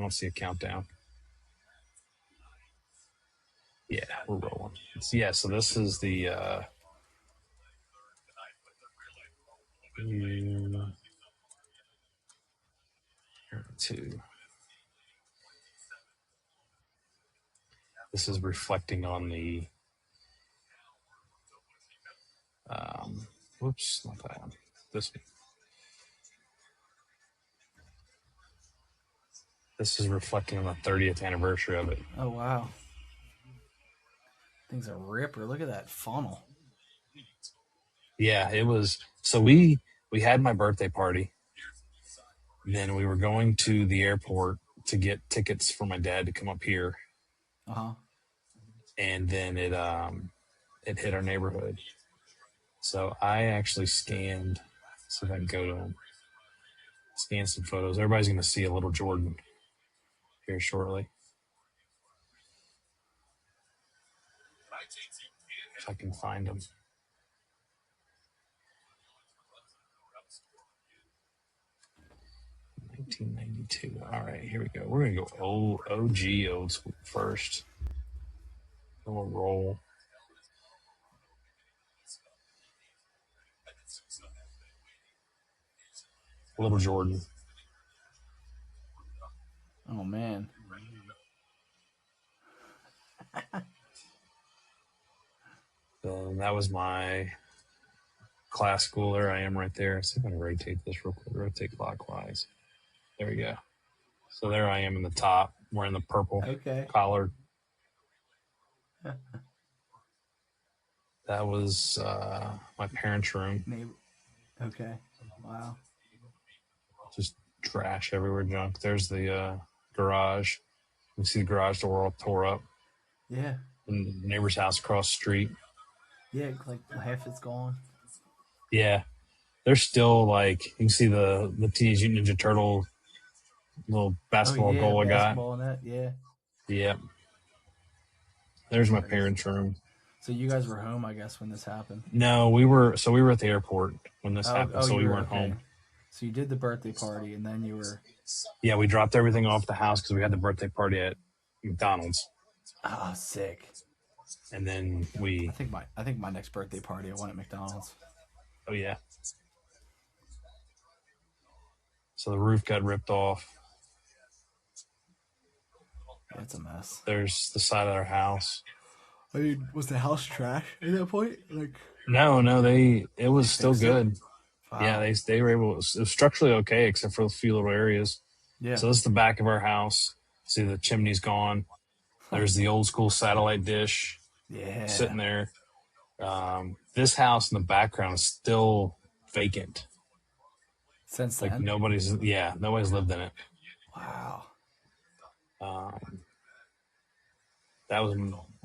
don't see a countdown. Yeah, we're rolling. So this is the two. This is reflecting on the whoops, not that one. This one. This is reflecting on the 30th anniversary of it. Oh wow. Thing's a ripper. Look at that funnel. Yeah, it was. So we had my birthday party. Then we were going to the airport to get tickets for my dad to come up here, and then it hit our neighborhood. So I actually scanned. See if I can go to him. Scan some photos. Everybody's going to see a little Jordan here shortly. If I can find him. 1992. All right, here we go. We're going to go OG old school first. Then we'll roll. Little Jordan. Oh man. That was my class school. There I am right there. See if I can rotate this real quick. Rotate clockwise. There we go. So there I am in the top, wearing the purple collar. That was my parents' room. Okay. Wow. Just trash everywhere, junk. There's the garage. You can see the garage door all tore up. Yeah. And the neighbor's house across the street. Yeah, like half it's gone. Yeah. There's still like, you can see the Teenage Mutant Ninja Turtle little basketball goal I got. Basketball net, yeah. Yep. There's my parents' room. So you guys were home, I guess, when this happened? No, we were at the airport when this happened, so we weren't home. So you did the birthday party, and then you were... Yeah, we dropped everything off the house because we had the birthday party at McDonald's. Ah, sick. And then we... I think my next birthday party I went at McDonald's. Oh, yeah. So the roof got ripped off. Yeah, it's a mess. There's the side of our house. I mean, was the house trash at that point? No, it was still good. Wow. Yeah, they were able. It was structurally okay except for a few little areas. Yeah. So this is the back of our house. See, the chimney's gone. There's the old school satellite dish. Yeah. Sitting there. This house in the background is still vacant. Since then? Nobody's lived in it. Wow. That was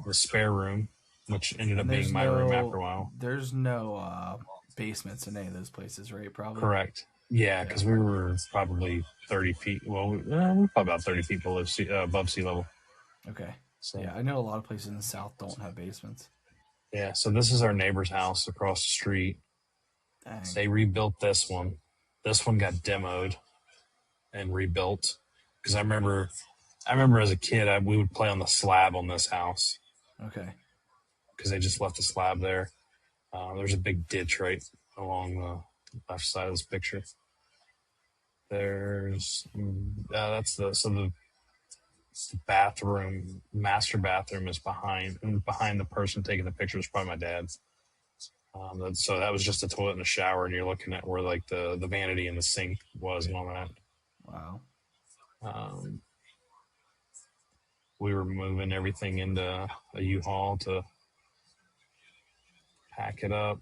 the spare room, which ended up being my room after a while. There's no basements in any of those places, right? Probably. Correct. Yeah, because we were probably 30 feet. Well, we're probably about 30 feet below above sea level. Okay. So yeah, I know a lot of places in the South don't have basements. Yeah, so this is our neighbor's house across the street. Dang. They rebuilt this one. This one got demoed and rebuilt because I remember as a kid, we would play on the slab on this house. Okay. Because they just left the slab there. There's a big ditch right along the left side of this picture. There's that's the bathroom, master bathroom is behind the person taking the picture is probably my dad's. So that was just a toilet and a shower, and you're looking at where like the vanity and the sink was and all that. Wow. We were moving everything into a U-Haul to pack it up.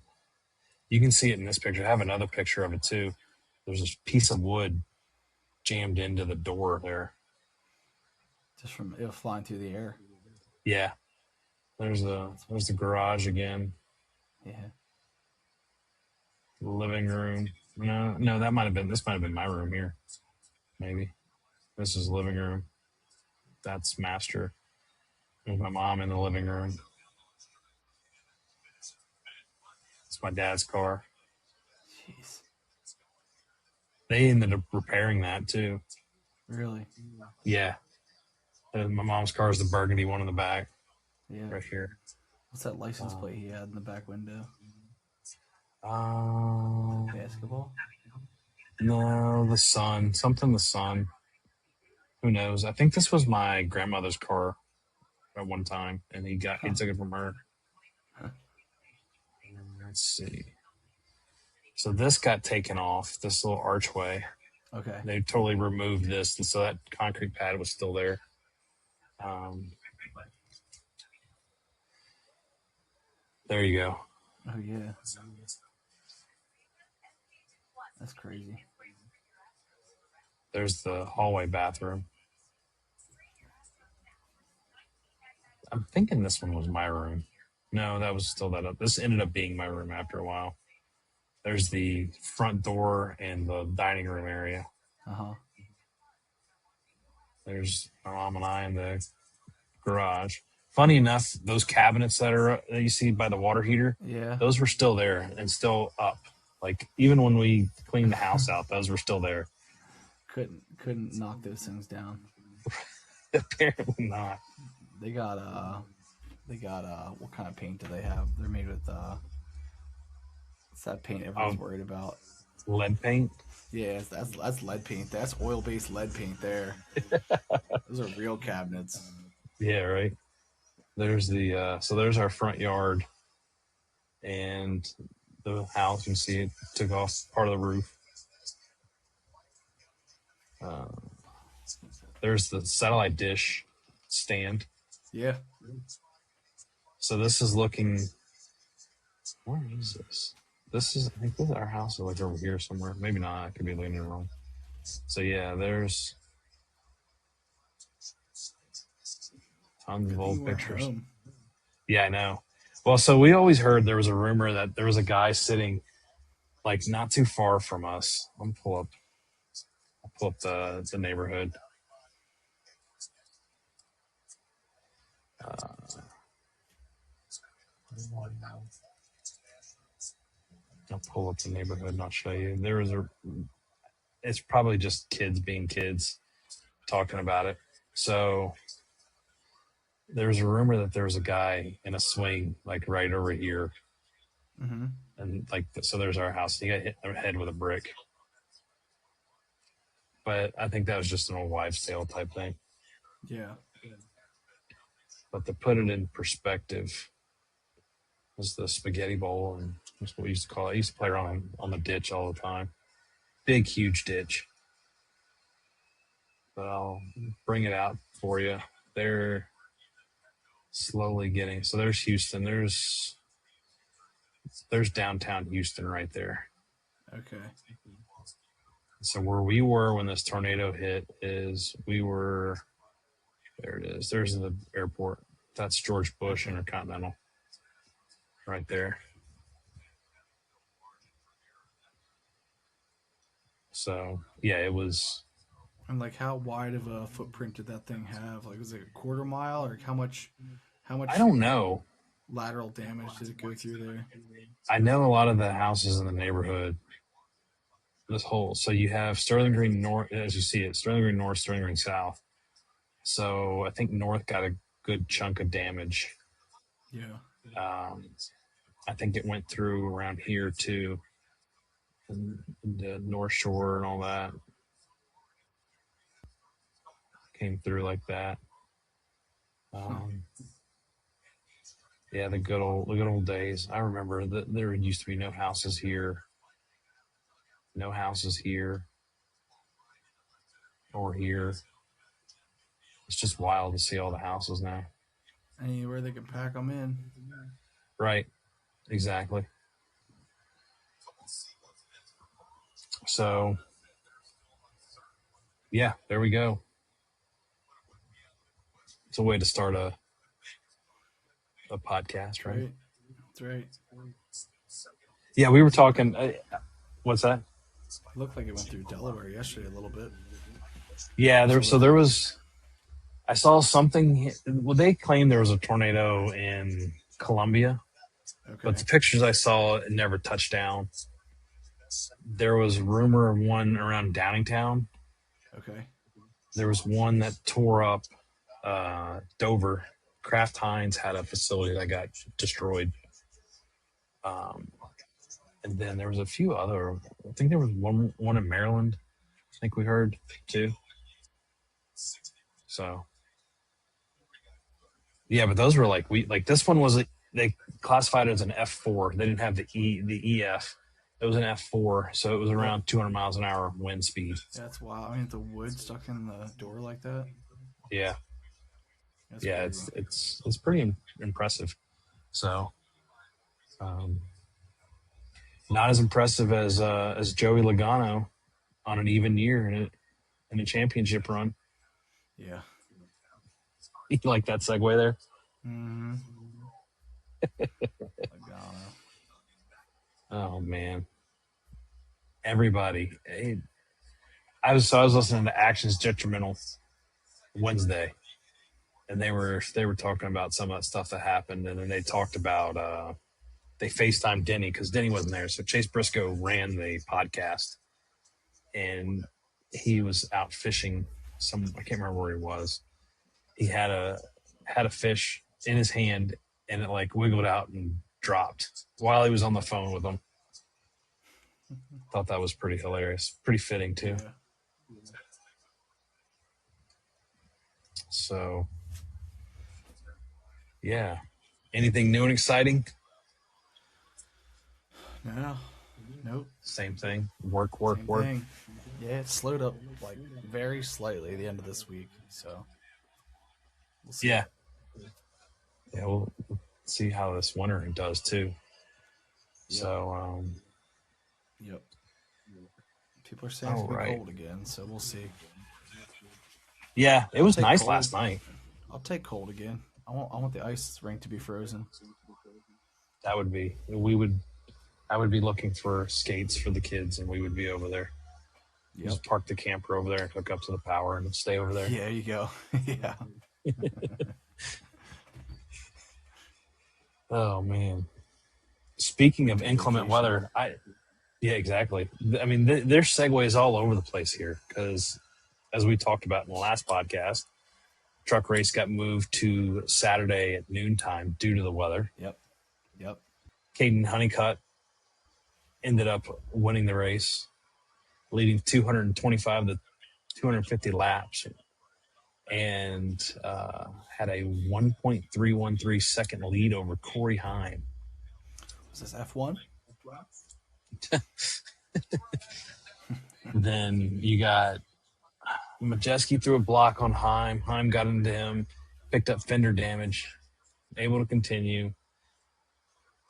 You can see it in this picture. I have another picture of it too. There's this piece of wood jammed into the door there. Just from it flying through the air. Yeah. There's the garage again. Yeah. The living room. No, this might have been my room here. Maybe. This is the living room. That's master. There's my mom in the living room. It's my dad's car. Jeez. They ended up repairing that too. Really? Yeah. And my mom's car is the burgundy one in the back, Yeah. right here. What's that license plate he had in the back window? Basketball? No, the sun, something the sun. Who knows? I think this was my grandmother's car at one time, and he Huh. took it from her. Huh. Let's see. So this got taken off. This little archway. Okay. They totally removed this, and so that concrete pad was still there. Um, there you go. Oh yeah. That's crazy. There's the hallway bathroom. I'm thinking this one was my room. No, that was still that up. This ended up being my room after a while. There's the front door and the dining room area. Uh-huh. There's my mom and I in the garage. Funny enough, those cabinets that you see by the water heater, Yeah. those were still there and still up. Like even when we cleaned the house out, those were still there. Couldn't knock those things down. Apparently not. They got what kind of paint do they have? They're made with what's that paint everyone's worried about? Lead paint. Yeah, that's lead paint. That's oil based lead paint there. Those are real cabinets. Yeah, right. There's the so there's our front yard and the house. You can see it took off part of the roof. There's the satellite dish stand. Yeah. So this is looking. Where is this? This is. I think this is our house. Is like over here somewhere. Maybe not. I could be looking it wrong. So yeah, there's tons of old pictures. Home. Yeah, I know. Well, so we always heard there was a rumor that there was a guy sitting like not too far from us. I'll pull up the neighborhood. I'll pull up the neighborhood and I'll show you. It's probably just kids being kids talking about it. So there's a rumor that there was a guy in a swing like right over here. Mm-hmm. And like, so there's our house. He got hit in the head with a brick. But I think that was just an old wives' tale type thing. Yeah. But to put it in perspective, was the spaghetti bowl, and that's what we used to call it. I used to play around on the ditch all the time. Big, huge ditch. But I'll bring it out for you. They're slowly getting. So there's Houston. There's downtown Houston right there. Okay. So where we were when this tornado hit is there it is. There's the airport. That's George Bush Intercontinental right there. So yeah, it was. And like, how wide of a footprint did that thing have? Like, was it a quarter mile, or how much? I don't know. Lateral damage did it go through there? I know a lot of the houses in the neighborhood. So you have Sterling Green North, as you see it, Sterling Green North, Sterling Green South. So I think North got a good chunk of damage. Yeah. I think it went through around here too, and the North Shore and all that came through like that. Yeah, the good old days. I remember that there used to be no houses here or here. It's just wild to see all the houses now. Anywhere they can pack them in. Right. Exactly. So, yeah, there we go. It's a way to start a podcast, right? That's right. Yeah, we were talking. What's that? It looked like it went through Delaware yesterday a little bit. Yeah, there was. I saw something. Well, they claimed there was a tornado in Colombia, but the pictures I saw, it never touched down. There was rumor of one around Downingtown. Okay. There was one that tore up Dover. Kraft Heinz had a facility that got destroyed. And then there was a few other. I think there was one in Maryland. I think we heard too. So yeah, but those were like this one was they classified it as an F4. They didn't have the EF. It was an F4, so it was around 200 miles an hour wind speed. That's wild. I mean, the wood stuck in the door like that. Yeah, That's yeah, crazy. it's pretty impressive. So, not as impressive as Joey Logano on an even year in a championship run. Yeah. You like that segue there? Mm-hmm. Logano. Oh man, everybody. I was listening to Actions Detrimental Wednesday, and they were talking about some of that stuff that happened, and then they talked about they FaceTimed Denny because Denny wasn't there, so Chase Briscoe ran the podcast, and he was out fishing. I can't remember where he was. He had a fish in his hand, and it like wiggled out and dropped while he was on the phone with him. Thought that was pretty hilarious, pretty fitting too. Yeah. So, yeah. Anything new and exciting? No. Nope. Same thing. Work. Same thing. Yeah, it slowed up like very slightly at the end of this week. So we'll see. Yeah. Yeah, we'll see how this winter does too. Yep. So, yep. People are saying it's going to be cold again, so we'll see. Yeah, it was nice last night. I'll take cold again. I want the ice rink to be frozen. That would be. I would be looking for skates for the kids, and we would be over there. Yep. Just park the camper over there and hook up to the power and stay over there. Yeah, there you go. Yeah. Oh man. Speaking of inclement weather, yeah, exactly. I mean, there's segues all over the place here because, as we talked about in the last podcast, truck race got moved to Saturday at noontime due to the weather. Yep. Caden Honeycutt ended up winning the race, leading 225 to 250 laps, and had a 1.313 second lead over Corey Heim. Was this F1? Then you got Majeski threw a block on Heim. Heim got into him, picked up fender damage, able to continue.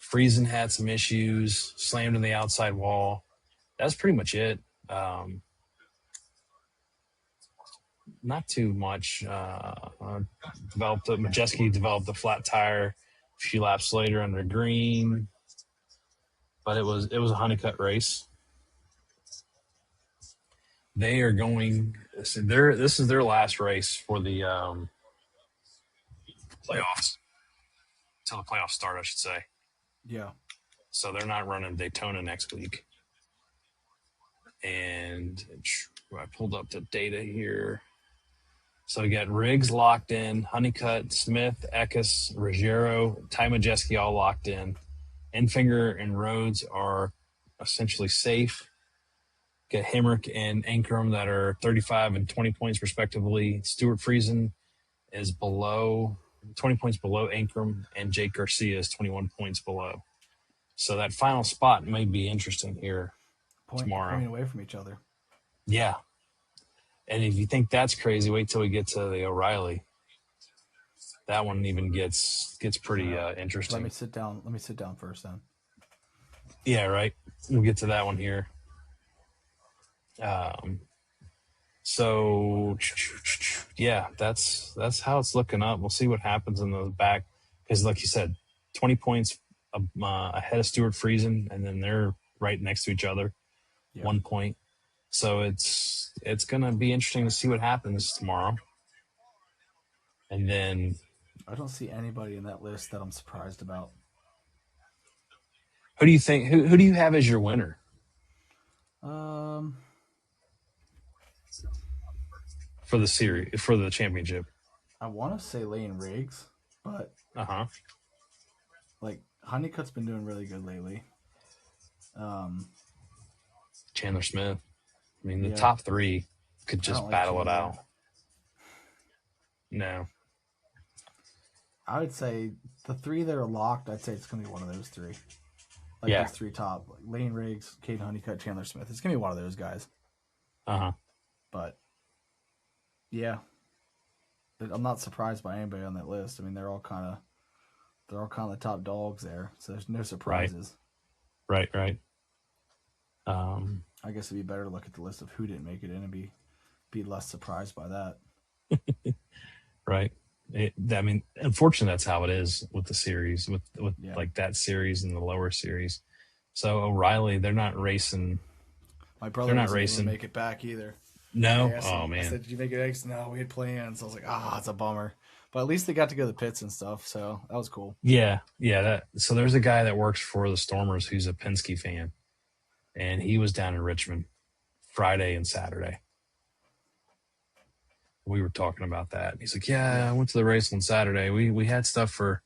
Friesen had some issues, slammed in the outside wall. That's pretty much it. Not too much. Majeski developed a flat tire a few laps later under green, but it was a Honeycutt race. They are going. This is their last race for the playoffs. Until the playoffs start, I should say. Yeah. So they're not running Daytona next week. And I pulled up the data here. So we got Riggs locked in, Honeycutt, Smith, Eckes, Ruggiero, Ty Majeski all locked in. Enfinger and Rhodes are essentially safe. Got Hemrick and Ankrum that are 35 and 20 points respectively. Stuart Friesen is 20 points below Ankrum, and Jake Garcia is 21 points below. So that final spot may be interesting here tomorrow. Pointing away from each other. Yeah. And if you think that's crazy, wait till we get to the O'Reilly. That one even gets pretty interesting. Let me sit down first then. Yeah, right. We'll get to that one here. So yeah, that's how it's looking up. We'll see what happens in the back because, like you said, 20 points ahead of Stuart Friesen, and then they're right next to each other, 1 point. So it's gonna be interesting to see what happens tomorrow. And then I don't see anybody in that list that I'm surprised about. Who do you think? Who do you have as your winner? for the series, for the championship. I want to say Lane Riggs, but Uh-huh. like Honeycutt's been doing really good lately. Chandler Smith. I mean, the Yeah, top three could I don't just like battle it Chandler. out. No. I would say the three that are locked, I'd say it's going to be one of those three. Like Yeah. those three top, like Lane Riggs, Caden Honeycutt, Chandler Smith. It's going to be one of those guys. Uh-huh. But yeah, I'm not surprised by anybody on that list. I mean, they're all kind of the top dogs there, so there's no surprises. Right. I guess it'd be better to look at the list of who didn't make it in and be less surprised by that. Right. I mean, unfortunately, that's how it is with the series, with like that series and the lower series. So O'Reilly, they're not racing. My brother wasn't able to make it back either. No. Man. I said, "Did you make it?" No, we had plans. I was like, it's a bummer. But at least they got to go to the pits and stuff, so that was cool. Yeah. So there's a guy that works for the Stormers who's a Penske fan, and he was down in Richmond Friday and Saturday. We were talking about that. He's like, "Yeah, I went to the race on Saturday. We had stuff for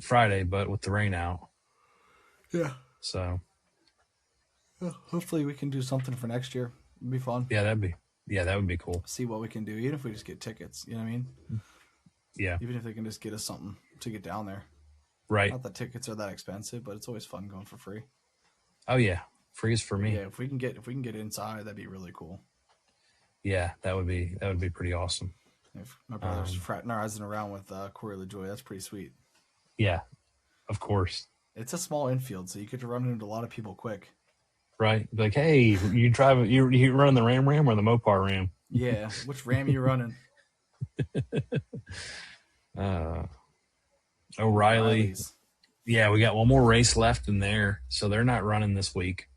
Friday, but with the rain out." Yeah. So hopefully we can do something for next year. It'd be fun. Yeah, that would be cool. See what we can do, even if we just get tickets. You know what I mean? Yeah. Even if they can just get us something to get down there. Right. Not that tickets are that expensive, but it's always fun going for free. Oh yeah, free is for me. Yeah, if we can get inside, that'd be really cool. Yeah, that would be pretty awesome. If my brother's fraternizing around with Corey LaJoy, that's pretty sweet. Yeah, of course. It's a small infield, so you get to run into a lot of people quick. Right, like, hey, you drive, you running the Ram or the Mopar Ram? Yeah, which Ram are you running? O'Reilly's. Yeah, we got one more race left in there, so they're not running this week.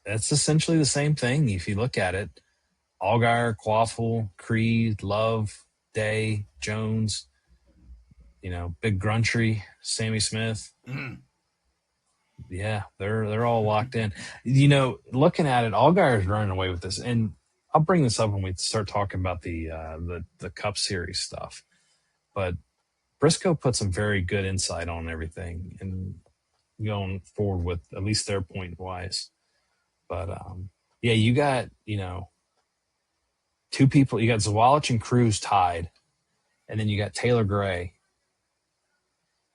That's essentially the same thing if you look at it. Allgaier, Quaffle, Creed, Love, Day, Jones, Big Gruntry, Sammy Smith. Yeah, they're all locked in. Looking at it, Allgaier's running away with this, and I'll bring this up when we start talking about the Cup Series stuff. But Briscoe put some very good insight on everything and going forward with at least their point wise. But yeah, you got two people. You got Zawalich and Cruz tied, and then you got Taylor Gray.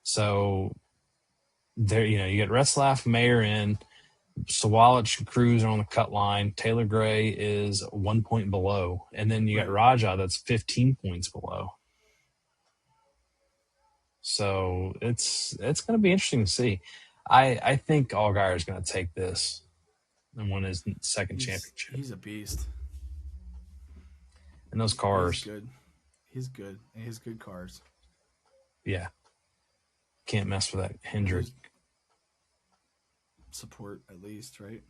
So there, you got Retzlaff, Mayer in, Zawalich and Cruz are on the cut line. Taylor Gray is 1 point below, and then you got Raja that's 15 points below. So it's going to be interesting to see. I think Allgaier is going to take this and win his second championship. He's a beast. And those cars. He's good. And he has good cars. Yeah. Can't mess with that Hendrick. Support, at least, right?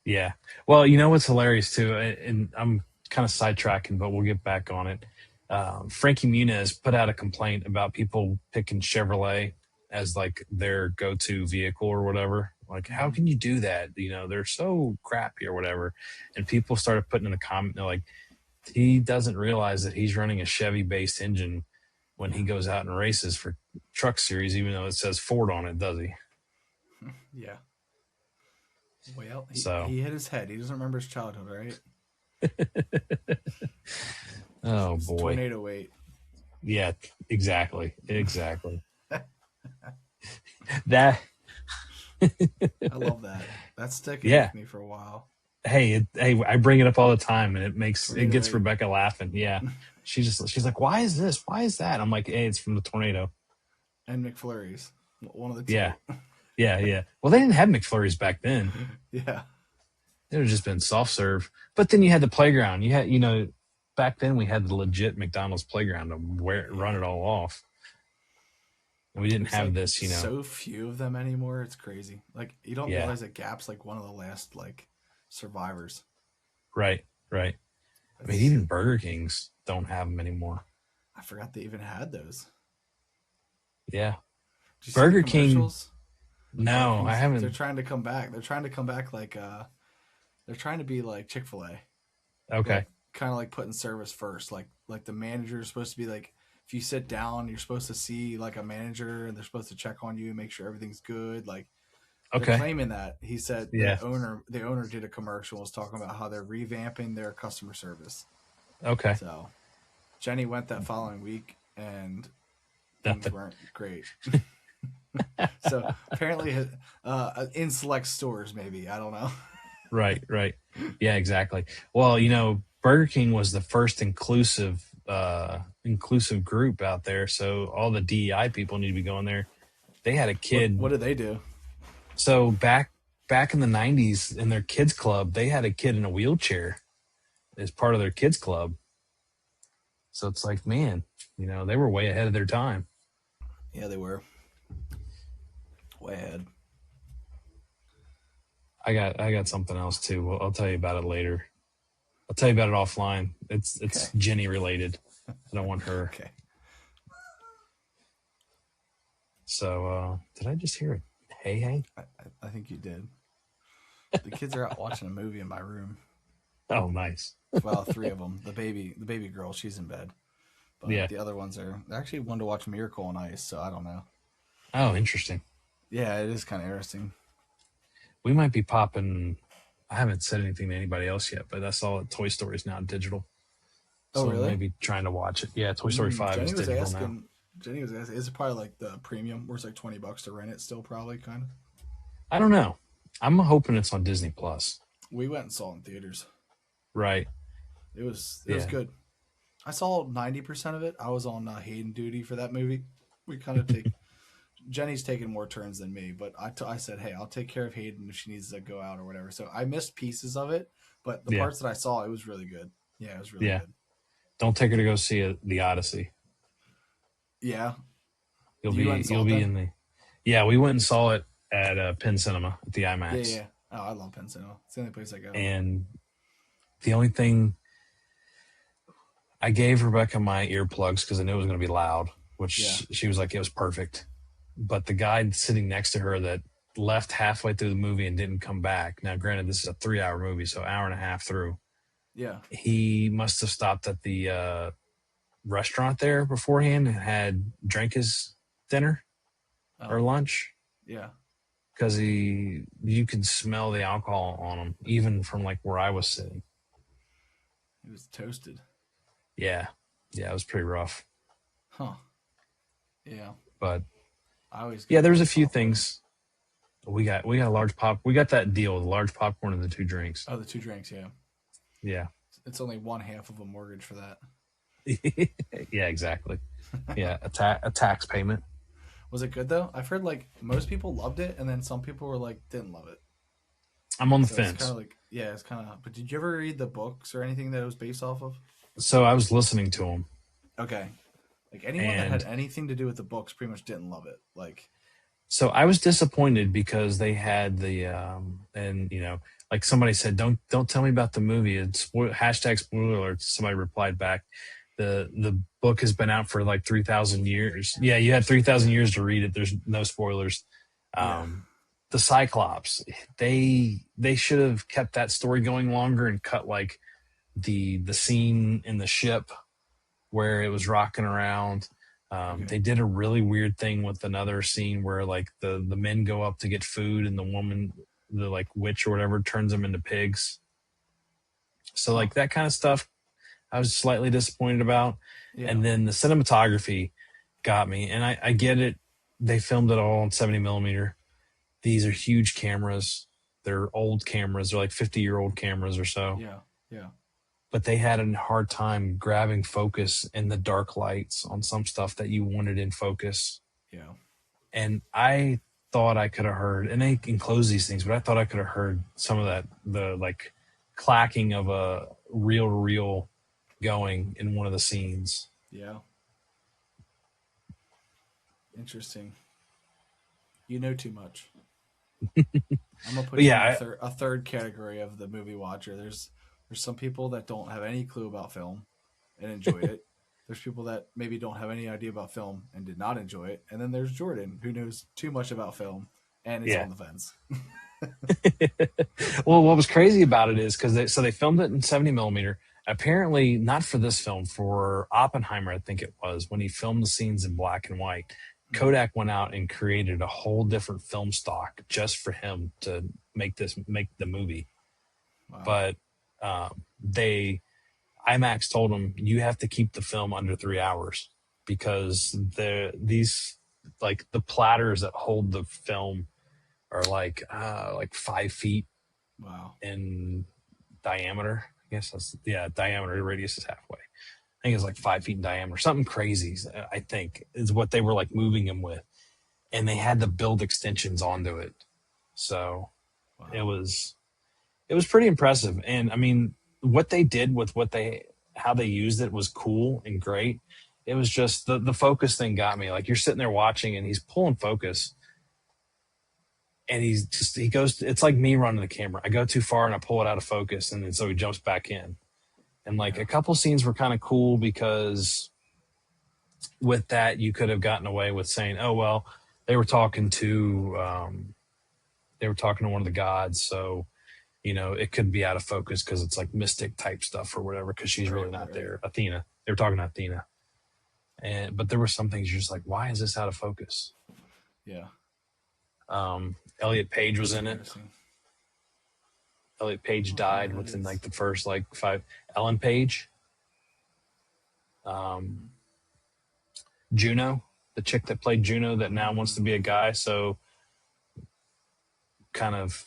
Yeah. Well, what's hilarious, too, and I'm kind of sidetracking, but we'll get back on it. Frankie Muniz put out a complaint about people picking Chevrolet as like their go-to vehicle or whatever. Like, how can you do that? They're so crappy or whatever. And people started putting in a comment, they're like, he doesn't realize that he's running a Chevy-based engine when he goes out and races for Truck Series, even though it says Ford on it, does he? Yeah. Well, he hit his head. He doesn't remember his childhood, right? Oh, boy. Tornado weight. Yeah, exactly. That. I love that. That's sticking with me for a while. Hey, I bring it up all the time, and it gets Rebecca laughing. Yeah, she's like, "Why is this? Why is that?" I'm like, "Hey, it's from the tornado." And McFlurries, one of the two. Yeah. Well, they didn't have McFlurries back then. Yeah, it would have just been soft serve. But then you had the playground. You had, back then we had the legit McDonald's playground to run it all off. And we didn't have this, So few of them anymore. It's crazy. Like, you don't realize that Gap's like one of the last survivors. Right. I mean, even Burger Kings don't have them anymore. I forgot they even had those. Yeah. Burger King. No, I haven't. They're trying to come back. They're trying to come back like They're trying to be like Chick-fil-A, Okay. but kind of like putting service first. Like the manager is supposed to be like, if you sit down, you're supposed to see like a manager, and they're supposed to check on you and make sure everything's good. Like they're Okay. claiming that. He said Yeah. the owner did a commercial, was talking about how they're revamping their customer service. Okay. So Jenny went that following week, and things Nothing. weren't great. So apparently, in select stores, maybe, I don't know. Right. Right. Yeah. Exactly. Well, you know, Burger King was the first inclusive group out there, so all the DEI people need to be going there. They had a What kid. did they do? So back in the '90s, in their kids club, they had a kid in a wheelchair as part of their kids club. So it's like, man, you know, they were way ahead of their time. Yeah, they were way ahead. I got something else too. Well, I'll tell you about it later. I'll tell you about it offline. It's Okay. Jenny related. I don't want her. Okay. So did I just hear it? Hey, hey. I think you did. The kids are out watching a movie in my room. Oh, nice. Well, three of them. The baby girl, she's in bed, but Yeah. the other ones are actually one to watch Miracle on Ice. So I don't know. Oh, interesting. Yeah, it is kind of interesting. We might be popping. I haven't said anything to anybody else yet, but I saw that Toy Story is now digital. Oh, So really? maybe trying to watch it. Yeah, Toy Story 5 is digital now. Jenny was asking, is it probably like the premium where it's like $20 to rent it still, probably, kind of? I don't know. I'm hoping it's on Disney Plus. We went and saw it in theaters. Right. It was Yeah. good. I saw 90% of it. I was on Hayden duty for that movie. We kind of take Jenny's taking more turns than me, but I said, hey, I'll take care of Hayden if she needs to go out or whatever. So I missed pieces of it, but the Yeah. parts that I saw, it was really good. Yeah, it was really Yeah. good. Don't take her to go see the Odyssey. Yeah. You'll You went and saw it be then? in the. Yeah, we went and saw it at Penn Cinema at the IMAX. Yeah. Oh, I love Penn Cinema. It's the only place I go. And the only thing I gave Rebecca my earplugs because I knew it was going to be loud, which Yeah. she was like, it was perfect. But the guy sitting next to her that left halfway through the movie and didn't come back. Now, granted, this is a 3-hour movie, so hour and a half through. Yeah. He must have stopped at the restaurant there beforehand and had drank his dinner or lunch Yeah. because you could smell the alcohol on him even from like where I was sitting. It was toasted. Yeah, it was pretty rough. Huh. Yeah. But I always there was a few things. We got a large pop. We got that deal, the large popcorn and the 2 drinks. Oh, the 2 drinks. Yeah. Yeah. It's only one half of a mortgage for that. Yeah, exactly. Yeah, a tax payment. Was it good though? I've heard like most people loved it, and then some people were like didn't love it. I'm on the So fence. it's kind of like, yeah, it's kind of. But did you ever read the books or anything that it was based off of? So I was listening to him. Okay, like anyone that had anything to do with the books pretty much didn't love it. Like, so I was disappointed because they had the and you know, like somebody said, don't tell me about the movie. It's hashtag spoiler alert. Somebody replied back, the book has been out for like 3,000 years. Yeah, you had 3,000 years to read it. There's no spoilers. The Cyclops, they should have kept that story going longer and cut like the scene in the ship where it was rocking around. They did a really weird thing with another scene where like the men go up to get food and the woman, the like witch or whatever, turns them into pigs. So like that kind of stuff I was slightly disappointed about. yeah. And then the cinematography got me. And I get it. They filmed it all on 70 millimeter. These are huge cameras. They're old cameras. They're like 50-year-old cameras or so. Yeah. But they had a hard time grabbing focus in the dark lights on some stuff that you wanted in focus. Yeah. And I thought I could have heard, and they enclose these things, but I thought I could have heard some of that, the like clacking of a reel going in one of the scenes. Yeah. Interesting. You know too much. I'm gonna put you in a third category of the movie watcher. There's some people that don't have any clue about film and enjoyed it. There's people that maybe don't have any idea about film and did not enjoy it. And then there's Jordan, who knows too much about film and is on the fence. Well, what was crazy about it is because they filmed it in 70 millimeter. Apparently, not for this film, for Oppenheimer, I think it was when he filmed the scenes in black and white. Kodak went out and created a whole different film stock just for him to make the movie. Wow. But they IMAX told him you have to keep the film under 3 hours because these like the platters that hold the film are like 5 feet Wow. in diameter. I guess diameter, radius is halfway. I think it's like 5 feet in diameter, something crazy. I think is what they were like moving him with, and they had to build extensions onto it. So Wow. it was pretty impressive. And I mean, what they did with how they used it was cool and great. It was just the focus thing got me. Like you're sitting there watching, and he's pulling focus, and he goes. It's like me running the camera. I go too far and I pull it out of focus, and then so he jumps back in. And like a couple scenes were kind of cool because with that you could have gotten away with saying, "Oh well, they were talking to one of the gods, so it could be out of focus because it's like mystic type stuff or whatever. Because she's really not there. Athena. They were talking to Athena, but there were some things you're just like, why is this out of focus? Yeah. Elliot Page was in it. Elliot Page died within like the first like 5. Ellen Page. Juno, the chick that played Juno that now wants to be a guy, so kind of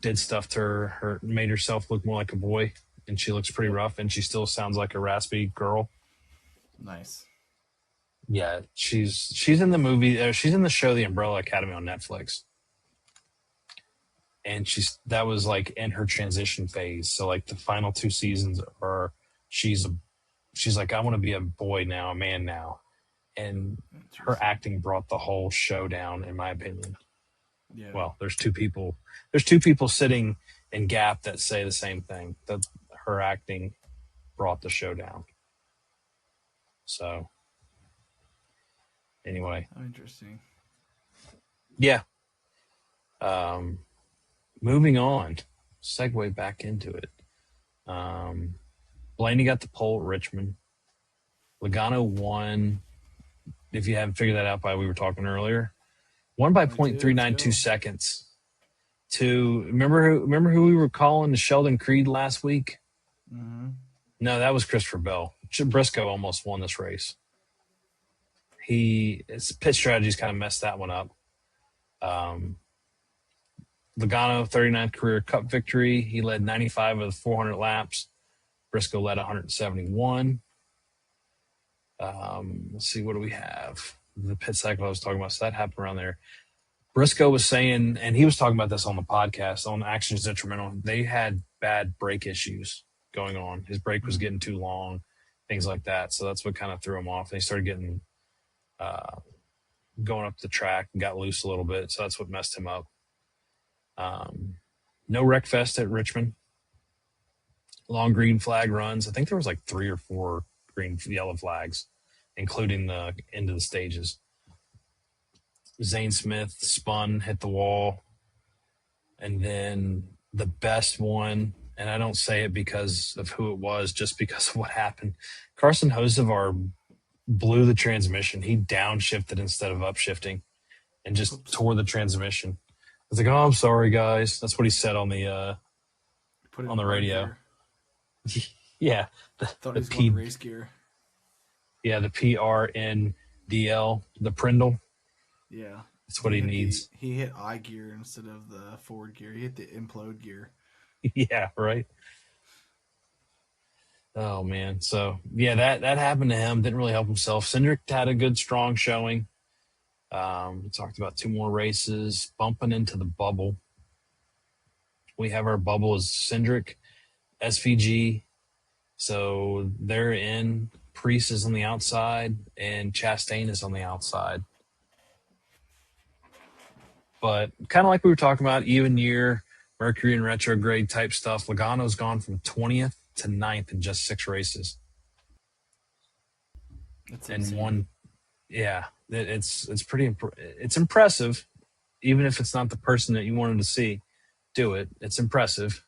did stuff to her, made herself look more like a boy, and she looks pretty rough, and she still sounds like a raspy girl. Nice. Yeah, she's in the movie. She's in the show The Umbrella Academy on Netflix, and that was like in her transition phase. So like the final 2 seasons are she's like, I want to be a boy now, a man now, and her acting brought the whole show down, in my opinion. Yeah. Well, there's two people sitting in Gap that say the same thing, that her acting brought the show down. So anyway. Oh, interesting. Yeah. Moving on, segue back into it. Blaney got the pole at Richmond. Logano won, if you haven't figured that out by we were talking earlier, won by 0.392 seconds. Remember who we were calling the Sheldon Creed last week? Mm-hmm. No, that was Christopher Bell. Briscoe almost won this race. His pit strategies kind of messed that one up. Logano, 39th career Cup victory. He led 95 of the 400 laps. Briscoe led 171. Let's see, what do we have? The pit cycle I was talking about. So that happened around there. Briscoe was saying, and he was talking about this on the podcast, on Actions Detrimental, they had bad brake issues going on. His brake was getting too long, things like that. So that's what kind of threw him off. They started getting going up the track and got loose a little bit. So that's what messed him up. No wreck fest at Richmond. Long green flag runs. I think there was like 3 or 4 green yellow flags, including the end of the stages. Zane Smith spun, hit the wall. And then the best one, and I don't say it because of who it was, just because of what happened. Carson Hocevar blew the transmission. He downshifted instead of upshifting and just tore the transmission. I was like, "Oh, I'm sorry, guys." That's what he said on the radio. Yeah, thought he was going race gear. Yeah, the PRNDL, the Prindle. Yeah, that's what he needs. He hit I gear instead of the forward gear. He hit the implode gear. Yeah, right. Oh man, so yeah, that happened to him. Didn't really help himself. Cindric had a good, strong showing. We talked about 2 more races, bumping into the bubble. We have our bubble as Cindric, SVG. So they're in. Priest is on the outside, and Chastain is on the outside. But kind of like we were talking about, even year, Mercury and retrograde type stuff, Logano's gone from 20th to 9th in just 6 races. That's and insane. One, yeah, it's pretty it's impressive. even if it's not the person that you wanted to see, do it. It's impressive.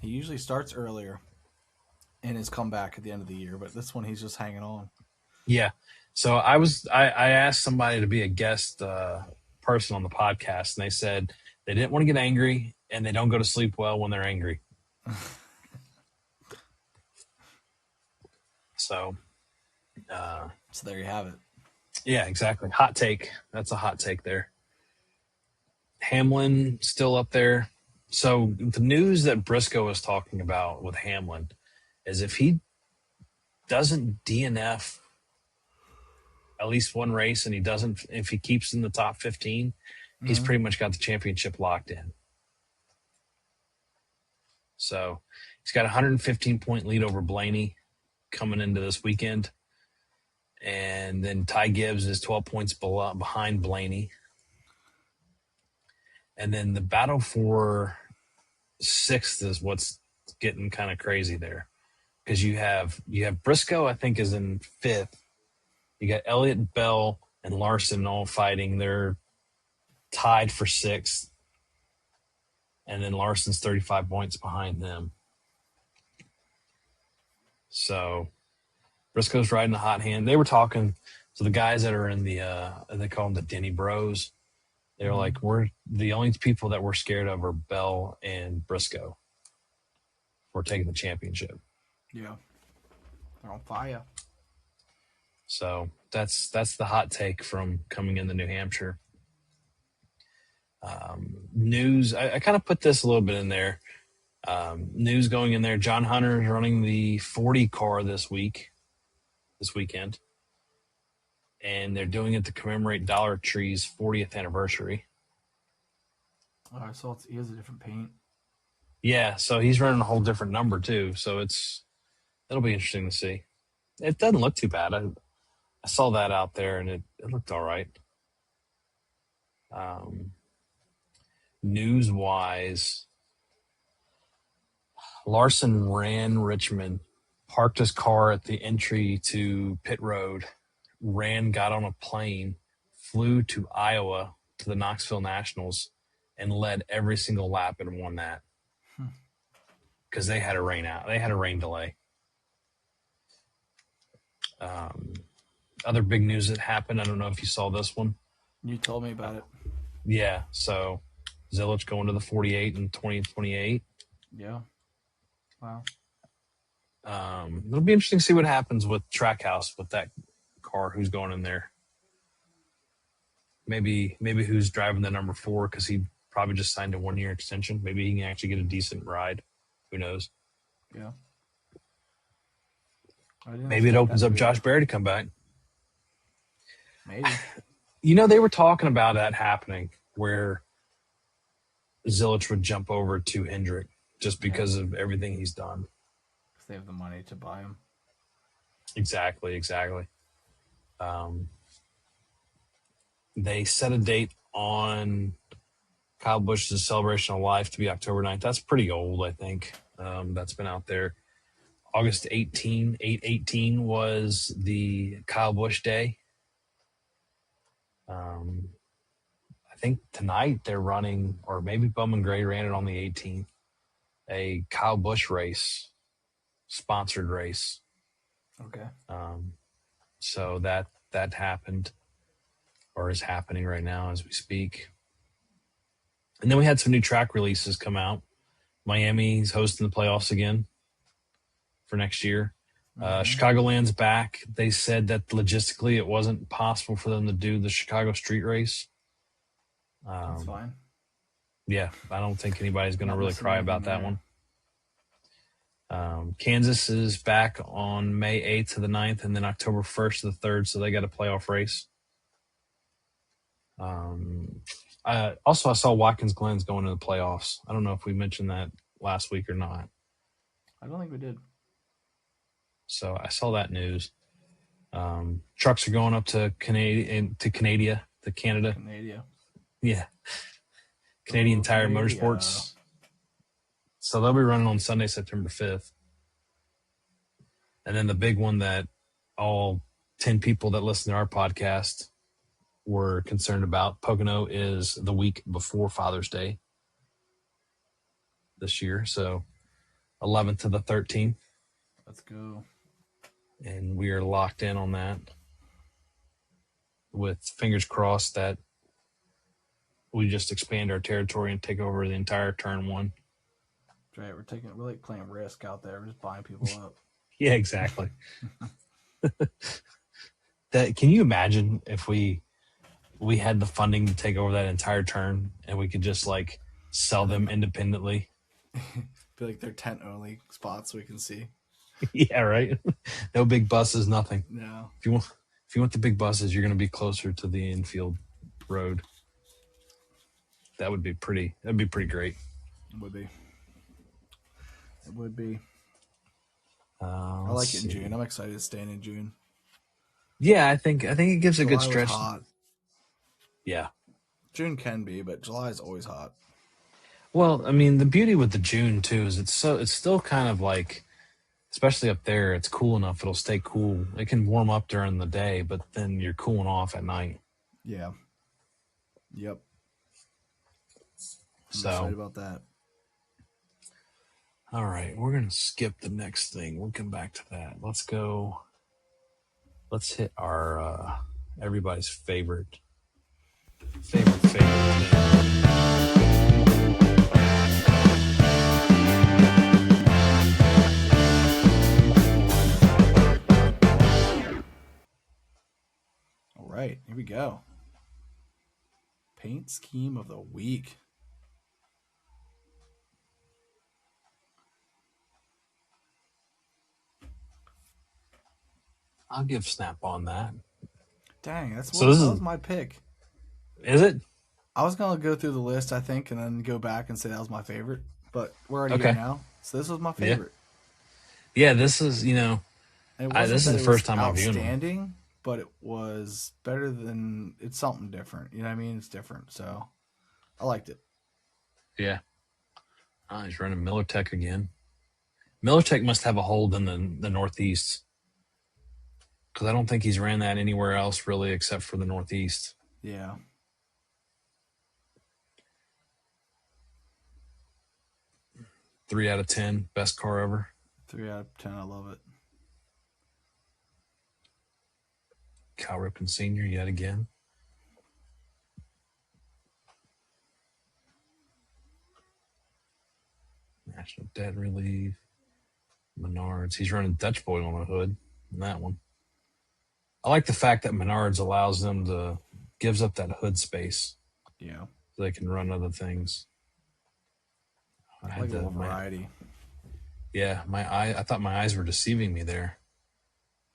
He usually starts earlier in his comeback at the end of the year, but this one he's just hanging on. Yeah. So I asked somebody to be a guest person on the podcast, and they said they didn't want to get angry and they don't go to sleep well when they're angry. So there you have it. Yeah, exactly. Hot take. That's a hot take there. Hamlin still up there. So the news that Briscoe was talking about with Hamlin is if he doesn't DNF at least one race and if he keeps in the top 15, he's pretty much got the championship locked in. So he's got a 115-point lead over Blaney coming into this weekend. And then Ty Gibbs is 12 points behind Blaney. And then the battle for sixth is what's getting kind of crazy there. Because you have Briscoe, I think, is in fifth. You got Elliott, Bell, and Larson all fighting. They're tied for sixth. And then Larson's 35 points behind them. So Briscoe's riding a hot hand. They were talking to the guys that are in the they call them the Denny Bros. They're like, we're the only people that we're scared of are Bell and Briscoe. We're taking the championship. Yeah. They're on fire. So that's the hot take from coming into New Hampshire. News, I kind of put this a little bit in there. News going in there, John Hunter is running the 40 car this weekend. And they're doing it to commemorate Dollar Tree's 40th anniversary. Oh, I saw he has a different paint. Yeah, so he's running a whole different number too. So it'll be interesting to see. It doesn't look too bad. I saw that out there and it looked all right. News-wise, Larson ran Richmond, parked his car at the entry to pit road, got on a plane, flew to Iowa to the Knoxville Nationals, and led every single lap and won that. Because they had a rain out. They had a rain delay. Other big news that happened, I don't know if you saw this one. You told me about it. Yeah, so Zilich going to the 48 in 2028. Yeah. Wow. It'll be interesting to see what happens with Trackhouse with that car, who's going in there. Maybe who's driving the number 4 because he probably just signed a 1-year extension. Maybe he can actually get a decent ride. Who knows? Yeah. Maybe it opens up Josh Berry to come back. Maybe. They were talking about that happening where Zilich would jump over to Hendrick just because of everything he's done. Because they have the money to buy him. Exactly. They set a date on Kyle Busch's Celebration of Life to be October 9th. That's pretty old, I think. That's been out there. August 8/18 was the Kyle Busch Day. I think tonight they're running, or maybe Bowman Gray ran it on the 18th, a Kyle Busch race, sponsored race. Okay. So that happened, or is happening right now as we speak. And then we had some new track releases come out. Miami's hosting the playoffs again for next year. Chicagoland's back. They said that logistically it wasn't possible for them to do the Chicago street race. That's fine. Yeah, I don't think anybody's going to really cry about that one. Kansas is back on May 8th to the 9th and then October 1st to the 3rd, so they got a playoff race. Also, I saw Watkins Glen's going to the playoffs. I don't know if we mentioned that last week or not. I don't think we did. So I saw that news. Trucks are going up to Canada. Yeah. Canadian Tire Motorsports. So they'll be running on Sunday, September 5th. And then the big one that all 10 people that listen to our podcast we're concerned about. Pocono is the week before Father's Day this year, so 11th to the 13th. Let's go. And we are locked in on that, with fingers crossed that we just expand our territory and take over the entire turn one. Right, we're like playing Risk out there. We're just buying people up. Yeah, exactly. That, can you imagine if we had the funding to take over that entire turn and we could just like sell them independently? Be like they're tent only spots we can see. Yeah, right. No big buses, nothing. No. If you want the big buses, you're going to be closer to the infield road. That'd be pretty great. It would be. It would be. I like it in June. I'm excited to stay in June. Yeah, I think it gives July a good stretch. Hot. Yeah. June can be, but July is always hot. Well, I mean, the beauty with the June too is it's still kind of like, especially up there, it's cool enough. It'll stay cool. It can warm up during the day, but then you're cooling off at night. Yeah. Yep. I'm so excited about that. All right, we're gonna skip the next thing. We'll come back to that. Let's go. Let's hit our everybody's favorite thing. All right, here we go. Paint scheme of the week. I'll give Snap on that. Dang, that was my pick. Is it? I was going to go through the list, I think, and then go back and say that was my favorite. But we're already here now. So this was my favorite. Yeah, this is, this is the first time I've viewed it. Outstanding, but it was better than, it's something different. You know what I mean? It's different. So I liked it. Yeah. Oh, he's running Millertech again. Millertech must have a hold in the Northeast, because I don't think he's ran that anywhere else really except for the Northeast. Yeah. Three out of 10, best car ever. 3 out of 10, I love it. Cal Ripken Sr. yet again. National Debt Relief. Menards. He's running Dutch Boy on the hood in that one. I like the fact that Menards allows them to, gives up that hood space. Yeah. So they can run other things. I like a little variety. Yeah, I thought my eyes were deceiving me there.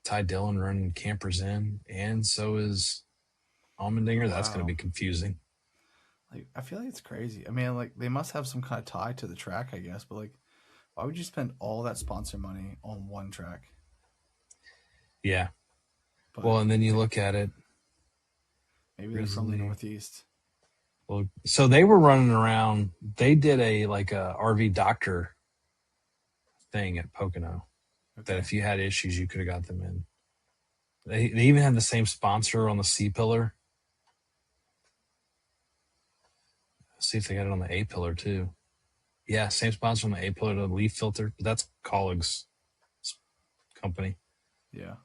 Ty Dillon running Campers in, and so is Allmendinger. Wow. That's going to be confusing. Like, I feel like it's crazy. I mean, like, they must have some kind of tie to the track, I guess. But, like, why would you spend all that sponsor money on one track? Yeah. But, well, and then you look at it. Maybe they're from the Northeast. Well, so they were running around. They did a RV doctor thing at Pocono. Okay. That if you had issues, you could have got them in. They even had the same sponsor on the C pillar. Let's see if they got it on the A pillar too. Yeah, same sponsor on the A pillar, the leaf filter. But that's Colleague's company. Yeah.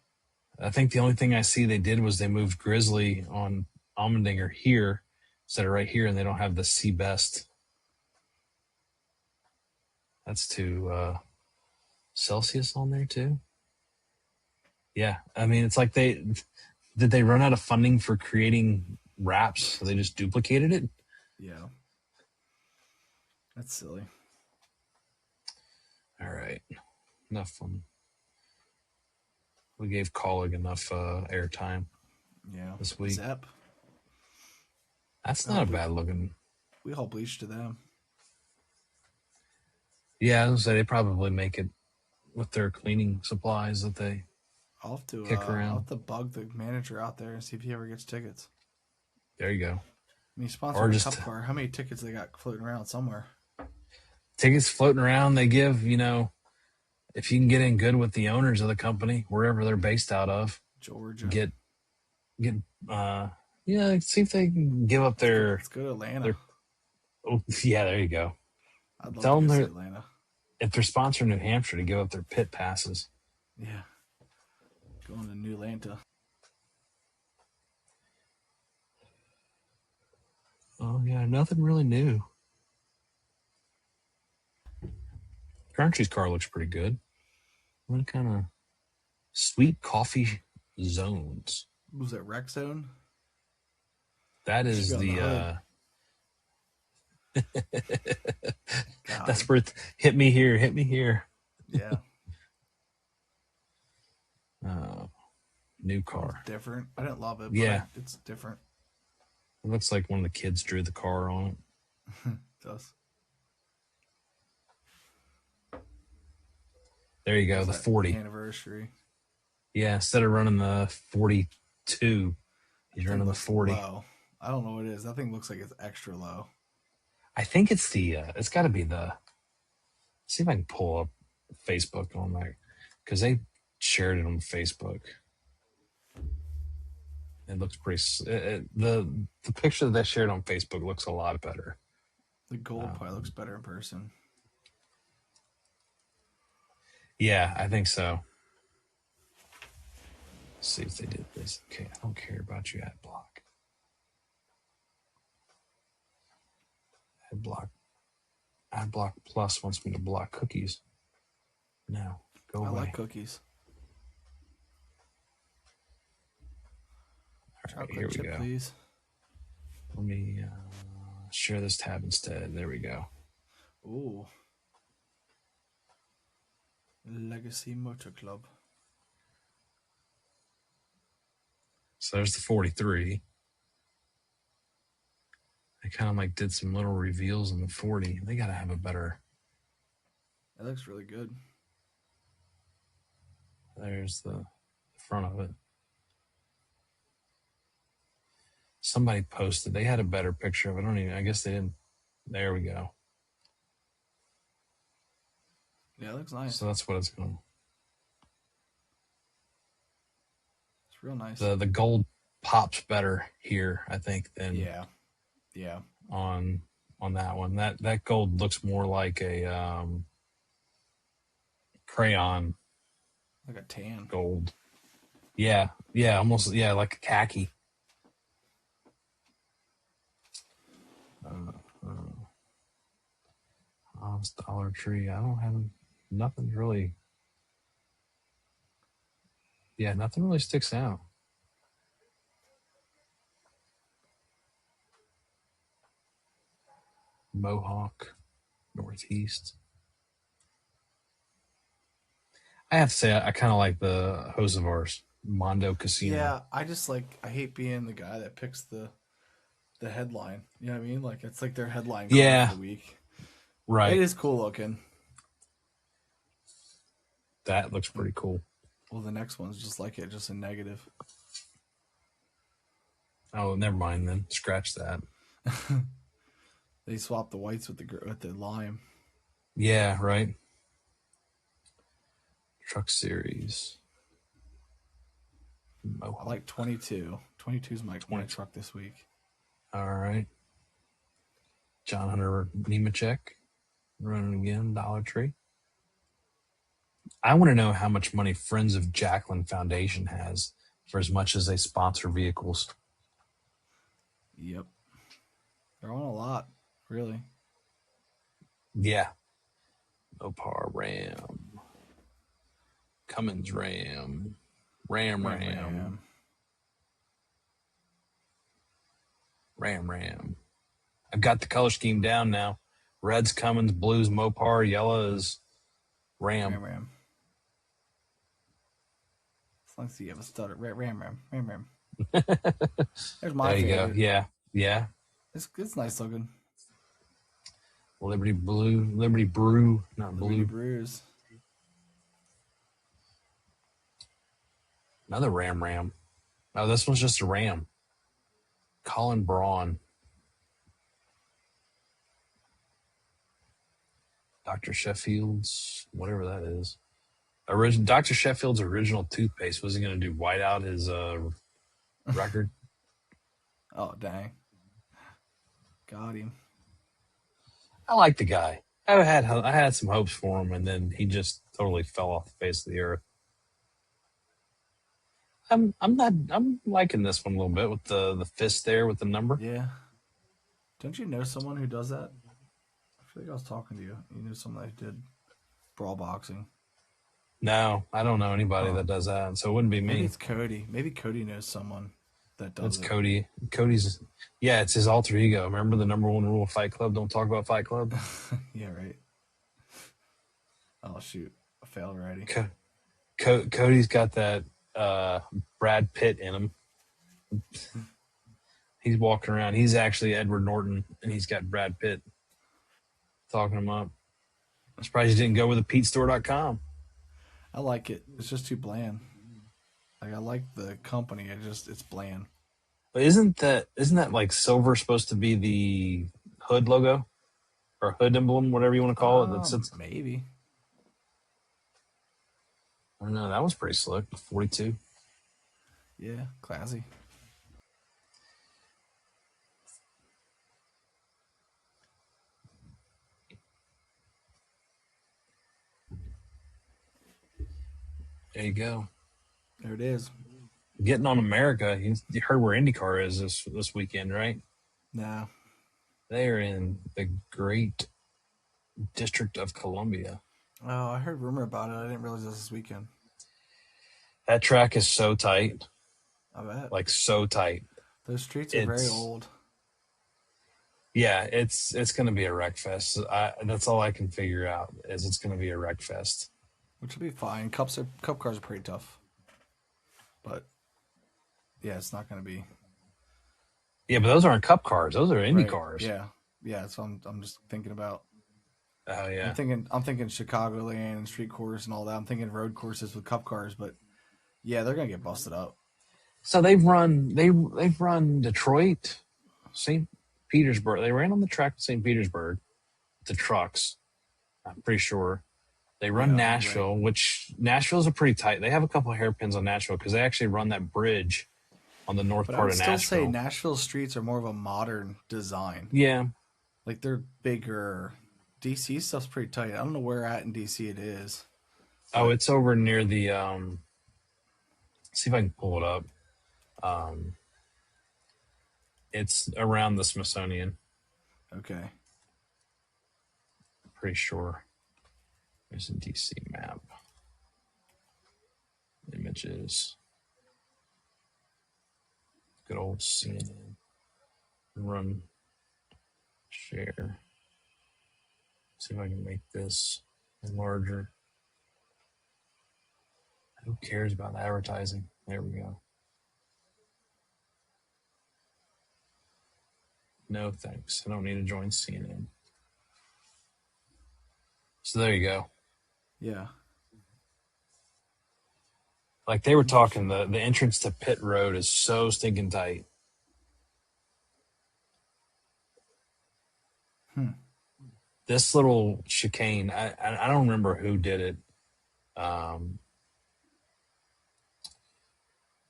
I think the only thing I see they did was they moved Grizzly on Allmendinger here instead of right here, and they don't have the C best. That's to Celsius on there too. Yeah, I mean, it's like did they run out of funding for creating wraps, so they just duplicated it? Yeah, that's silly. All right, enough fun. We gave Colleague enough airtime. Yeah, this week. Zep. That's not a bad looking. We all bleach to them. Yeah, I was gonna say they probably make it with their cleaning supplies that they I'll have to kick around. I'll have to bug the manager out there and see if he ever gets tickets. There you go. I mean, sponsored a cup car. How many tickets they got floating around somewhere? Tickets floating around. They give, if you can get in good with the owners of the company, wherever they're based out of, Georgia, get Yeah, see if they can give up their. Let's go to Atlanta. Oh, yeah, there you go. I'd love Tell to them go see Atlanta. if they're sponsoring New Hampshire to give up their pit passes. Yeah. Going to New Atlanta. Oh, yeah, nothing really new. Crunchy's car looks pretty good. What kind of sweet coffee zones? Was it Rec Zone? That is the that's where hit me here, hit me here. Yeah. New car. It's different. I didn't love it, yeah. but it's different. It looks like one of the kids drew the car on it. It does. There you go, the 40 anniversary. Yeah, instead of running the 42, he's running the 40. Low. I don't know what it is. That thing looks like it's extra low. I think it's the. It's got to be the. See if I can pull up Facebook on that because they shared it on Facebook. It looks pretty. The picture that they shared on Facebook looks a lot better. The gold probably looks better in person. Yeah, I think so. Let's see if they did this. Okay, I don't care about you, ad block. Ad block plus wants me to block cookies. No, go away. I like cookies. All right, here we go. Please. Let me share this tab instead. There we go. Ooh. Legacy Motor Club. So there's the 43. They kind of like did some little reveals in the 40. They got to have a better. It looks really good. There's the front of it. Somebody posted. They had a better picture of it. I guess they didn't. There we go. Yeah, it looks nice. So that's what it's going. It's real nice. The gold pops better here, I think, than yeah on that one. That gold looks more like a crayon, like a tan gold. Yeah, almost like a khaki. It's Dollar Tree. I don't have nothing really. Yeah, nothing really sticks out. Mohawk, Northeast. I have to say, I kind of like the Josevars, Mondo Casino. Yeah, I hate being the guy that picks the headline. You know what I mean? Like, it's like their headline for the week. Right. It is cool looking. That looks pretty cool. Well, the next one's just like it, just a negative. Oh, never mind then. Scratch that. They swapped the whites with the lime. Yeah, right. Truck Series. I like 22. 22 is my truck this week. All right. John Hunter Nemechek running again, Dollar Tree. I want to know how much money Friends of Jacqueline Foundation has for as much as they sponsor vehicles. Yep. They're on a lot, really. Yeah. Mopar Ram. Cummins Ram. Ram. I've got the color scheme down now. Red's Cummins, blue's Mopar, yellow is Ram. Let's see, you have a stutter. Ram. There's my favorite. There you go. Yeah. It's nice looking. Liberty Brew, not Liberty blue. Brews. Another Ram. Oh, this one's just a Ram. Colin Braun. Dr. Sheffield's, whatever that is. Dr. Sheffield's original toothpaste. Was he going to do white out his record? Oh, dang. Got him. I like the guy. I had some hopes for him, and then he just totally fell off the face of the earth. I'm liking this one a little bit with the fist there with the number. Yeah. Don't you know someone who does that? I feel like I was talking to you. You knew someone that did brawl boxing. No, I don't know anybody Huh. that does that, so it wouldn't be Maybe me. it's Cody. Maybe Cody knows someone that It's does it. Cody. Cody's, yeah, it's his alter ego. Remember the number one rule of Fight Club? Don't talk about Fight Club. Yeah, right. Oh shoot, I failed already. Cody's got that uh, Brad Pitt in him. He's walking around. He's actually Edward Norton, and he's got Brad Pitt talking him up. I'm surprised he didn't go with a PeteStore.com. I like it. It's just too bland. Like I like the company. It's bland. But isn't that like silver supposed to be the hood logo or hood emblem, whatever you want to call it? Maybe. I don't know. That was pretty slick. 42. Yeah, classy. There you go. There it is. Getting on America. You heard where IndyCar is this weekend, right? Nah. They are in the great District of Columbia. Oh, I heard rumor about it. I didn't realize this weekend. That track is so tight. I bet. Like so tight. Those streets are very old. Yeah, it's going to be a wreck fest. That's all I can figure out is it's going to be a wreck fest. Which will be fine. Cup cars are pretty tough. But yeah, it's not going to be. Yeah, but those aren't cup cars. Those are Indy cars. Yeah. Yeah, that's what I'm just thinking about. Oh yeah. I'm thinking Chicagoland and street course and all that. I'm thinking road courses with cup cars, but yeah, they're gonna get busted up. So they've run Detroit, St. Petersburg. They ran on the track in St. Petersburg, the trucks. I'm pretty sure they run Nashville, right. Which Nashville's a pretty tight. They have a couple of hairpins on Nashville because they actually run that bridge on the north part of Nashville. I would still say Nashville streets are more of a modern design. Yeah, like they're bigger. DC stuff's pretty tight. I don't know where at in DC it is. Oh, it's over near the. See if I can pull it up. It's around the Smithsonian. Okay. Pretty sure. There's a DC map. Images. Good old CNN. Run. Share. See if I can make this larger. Who cares about advertising? There we go. No thanks. I don't need to join CNN. So there you go. Yeah. Like they were talking, the entrance to Pit Road is so stinking tight. This little chicane, I don't remember who did it.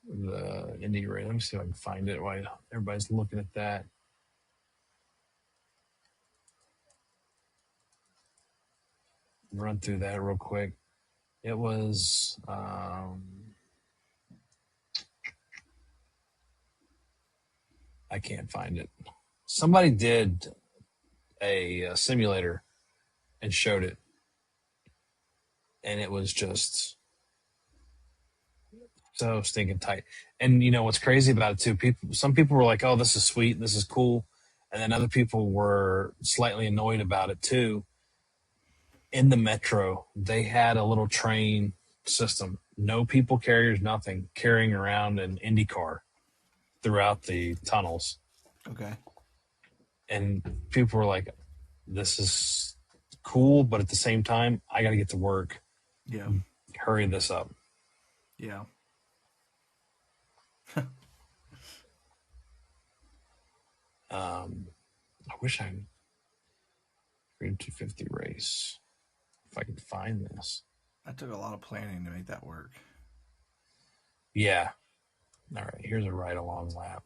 The Indy race. Let me see if I can find it while everybody's looking at that. Run through that real quick. It was I can't find it. Somebody did a simulator and showed it, and it was just so stinking tight. And you know what's crazy about it too? Some people were like, "Oh, this is sweet, this is cool," and then other people were slightly annoyed about it too. In the metro, they had a little train system, no people carriers, nothing, carrying around an Indy car throughout the tunnels. Okay. And people were like, "This is cool, but at the same time, I got to get to work. Yeah. Hurry this up." Yeah. I wish I could 250 race. If I could find this. That took a lot of planning to make that work. Yeah. All right. Here's a ride along lap.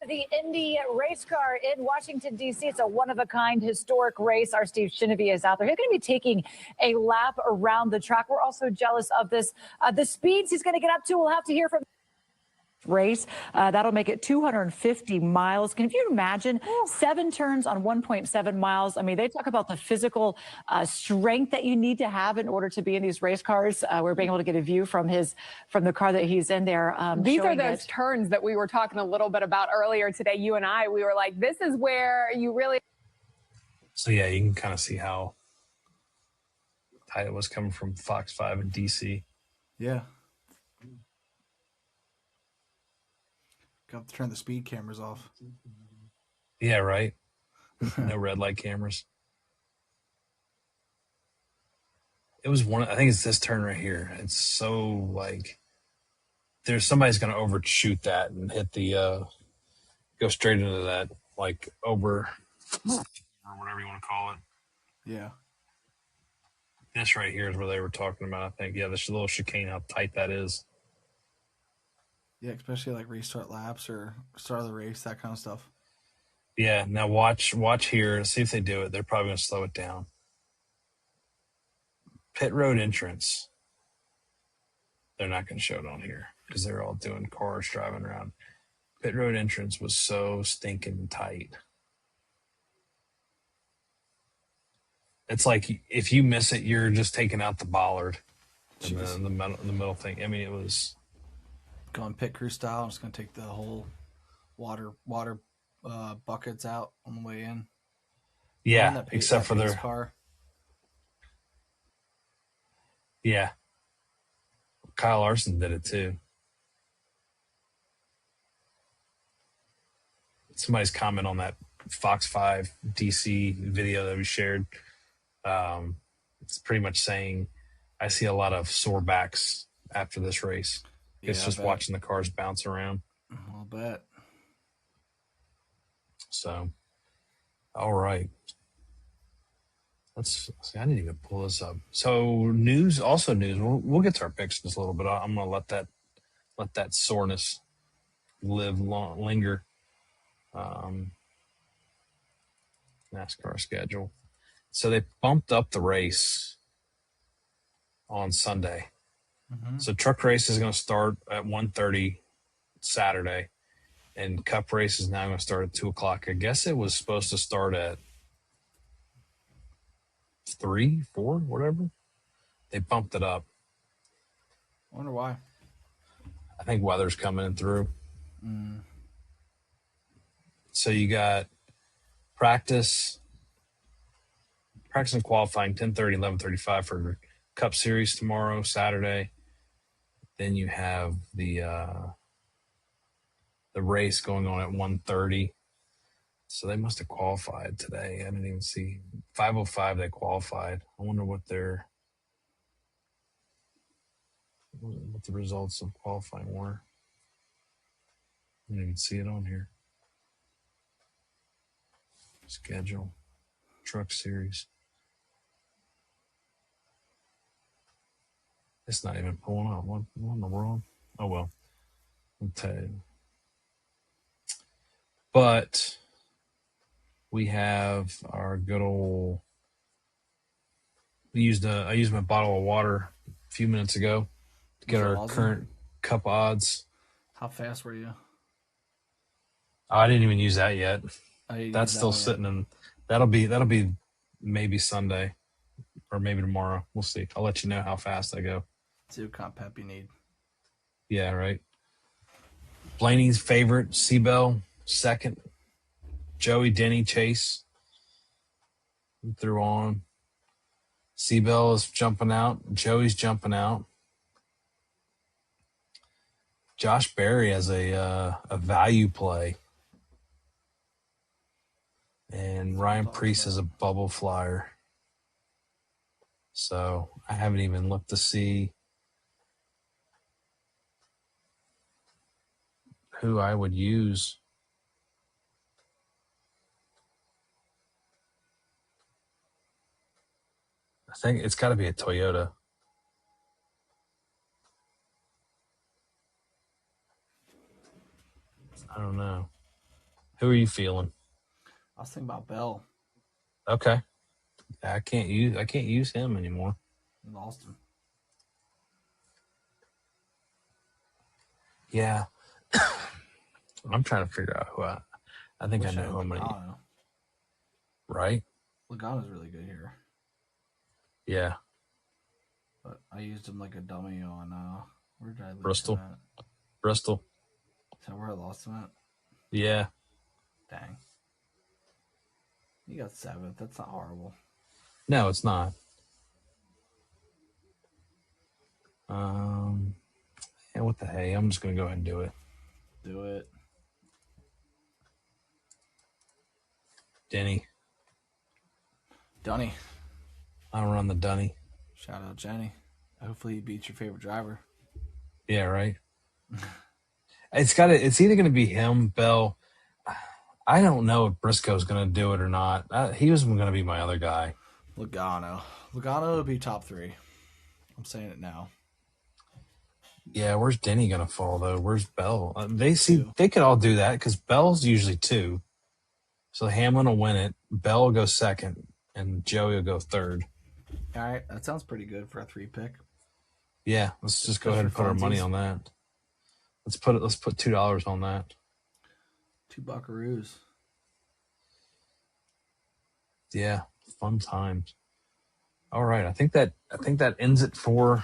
The Indy race car in Washington, D.C. It's a one-of-a-kind historic race. Our Steve Shinavy is out there. He's going to be taking a lap around the track. We're also jealous of this. The speeds he's going to get up to, we'll have to hear from race. That'll make it 250 miles. Can you imagine 7 turns on 1.7 miles? I mean, they talk about the physical strength that you need to have in order to be in these race cars. We're being able to get a view from the car that he's in there. These are those turns that we were talking a little bit about earlier today. You and I, we were like, this is where you really. So yeah, you can kind of see how tight it was coming from Fox 5 in DC. Yeah. Got to turn the speed cameras off. Yeah, right. No red light cameras. It was I think it's this turn right here. It's so like somebody's going to overshoot that and hit the go straight into that, like over or whatever you want to call it. Yeah. This right here is where they were talking about, I think. Yeah, this little chicane, how tight that is. Yeah, especially like restart laps or start of the race, that kind of stuff. Yeah, now watch here. See if they do it. They're probably going to slow it down. Pit road entrance. They're not going to show it on here because they're all doing cars driving around. Pit road entrance was so stinking tight. It's like if you miss it, you're just taking out the bollard and the middle thing. I mean, it was going pit crew style. I'm just going to take the whole water buckets out on the way in. Yeah, except for their car. Yeah. Kyle Larson did it too. Somebody's comment on that Fox 5 DC video that we shared. It's pretty much saying, I see a lot of sore backs after this race. It's just watching the cars bounce around. I'll bet. So, all right. Let's see. I didn't even pull this up. So news. We'll get to our picks in just a little bit. I'm going to let that soreness linger. NASCAR schedule. So they bumped up the race on Sunday. Mm-hmm. So truck race is going to start at 1:30 Saturday, and Cup race is now going to start at 2:00. I guess it was supposed to start at 3, 4, whatever. They bumped it up. I wonder why. I think weather's coming through. So you got practice and qualifying 10:30, 11:35 for Cup Series tomorrow, Saturday. Then you have the race going on at 1:30. So they must have qualified today. I didn't even see 5:05. They qualified. I wonder what the results of qualifying were. I didn't even see it on here. Schedule, Truck Series. It's not even pulling up. What in the world? Oh well. I'll tell you. But we have our good old. I used my bottle of water a few minutes ago to get our current Cup odds. How fast were you? Oh, I didn't even use that yet. That's still sitting in. That'll be maybe Sunday or maybe tomorrow. We'll see. I'll let you know how fast I go. See what kind of pep you need. Yeah, right. Blaney's favorite, Seabell second. Joey, Denny, Chase threw on. Seabell is jumping out. Joey's jumping out. Josh Berry has a value play. And Ryan Preece is a bubble flyer. So I haven't even looked to see who I would use. I think it's got to be a Toyota. I don't know. Who are you feeling? I was thinking about Bell. Okay. I can't use him anymore. We lost him. Yeah. I'm trying to figure out who I think I know how many. Right? Logano's really good here. Yeah. But I used him like a dummy on where did I lose Bristol. him at? Bristol. Is that where I lost him at? Yeah. Dang. You got 7th. That's not horrible. No, it's not. Yeah, what the hey? I'm just gonna go ahead and do it. Do it. Denny. Dunny. I'll run the Dunny. Shout out Jenny. Hopefully he beats your favorite driver. Yeah, right. It's either gonna be him, Bell. I don't know if Briscoe's gonna do it or not. He was gonna be my other guy. Logano would be top 3. I'm saying it now. Yeah, where's Denny gonna fall though? Where's Bell? They could all do that because Bell's usually 2. So Hamlin will win it. Bell will go 2nd, and Joey will go 3rd. All right, that sounds pretty good for a 3 pick. Yeah, let's just go ahead and put our money on that. Let's put $2 on that. 2 buckaroos. Yeah, fun times. All right, I think that ends it for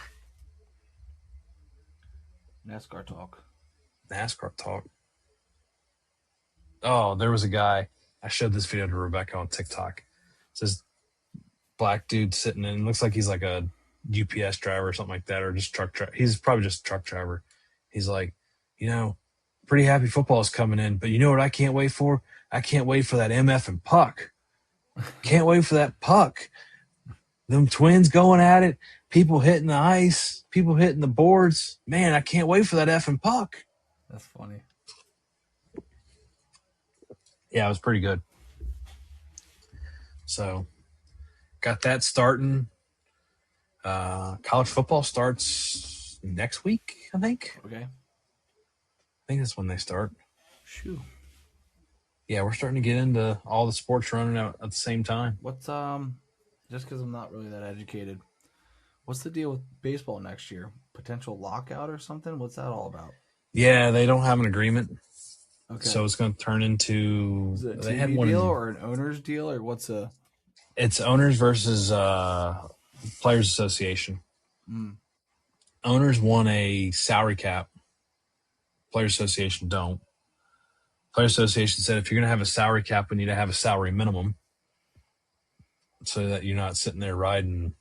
NASCAR talk. Oh, there was a guy. I showed this video to Rebecca on TikTok. It says black dude sitting in. Looks like he's like a UPS driver or something like that, or just truck driver. He's probably just a truck driver. He's like, pretty happy football is coming in, but you know what I can't wait for? I can't wait for that MF and puck. Can't wait for that puck. Them twins going at it. People hitting the ice. People hitting the boards. Man, I can't wait for that effing puck. That's funny. Yeah, it was pretty good. So, got that starting. College football starts next week, I think. Okay. I think that's when they start. Shoo. Yeah, we're starting to get into all the sports running out at the same time. What's just because I'm not really that educated, what's the deal with baseball next year? Potential lockout or something? What's that all about? Yeah, they don't have an agreement. Okay. So it's going to turn into... Is it a TV deal or an owner's deal, or what's a... It's owners versus Players Association. Owners want a salary cap. Players Association don't. Players Association said if you're going to have a salary cap, we need to have a salary minimum so that you're not sitting there riding,